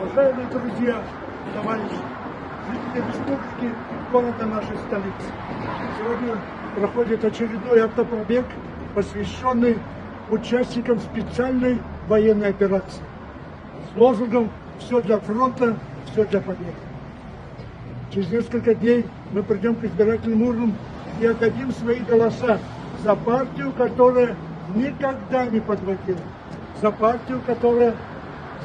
Уважаемые друзья, товарищи, жители республики, города нашей столицы. Сегодня проходит очередной автопробег, посвященный участникам специальной военной операции. С лозунгом «Все для фронта, все для победы». Через несколько дней мы придем к избирательным урнам и отдадим свои голоса за партию, которая никогда не подводила, за партию, которая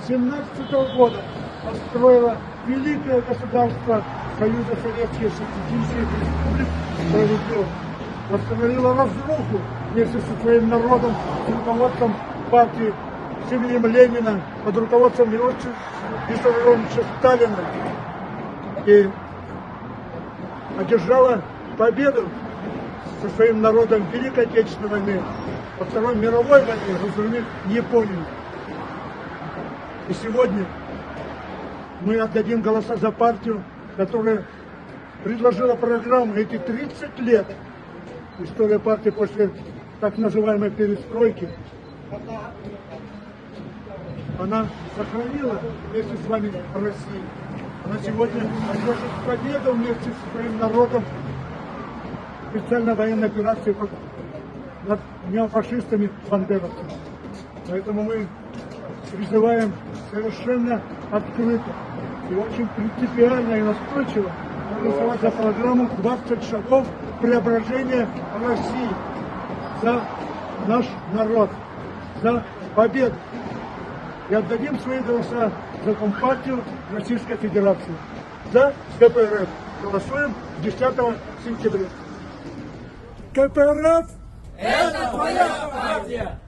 с 1917 года построила великое государство Союза Советских Социалистических Республик справедливо, восстановила разруху вместе со своим народом, с руководством партии с именем Ленина, под руководством Иосифа Виссарионовича Сталина, и одержала победу со своим народом в Великой Отечественной войне, во Второй мировой войне, разгромив Японию. И сегодня мы отдадим голоса за партию, которая предложила программу эти 30 лет. История партии после так называемой перестройки, она сохранила вместе с вами Россию. Она сегодня одержит победу вместе со своим народом в специальной военной операции над неофашистами-бандеровцами. Поэтому мы призываем совершенно открыто и очень принципиально и настойчиво голосовать за программу 20 шагов преображения России, за наш народ, за победу. И отдадим свои голоса за Компартию Российской Федерации, за КПРФ. Голосуем 10 сентября. КПРФ! Это твоя партия!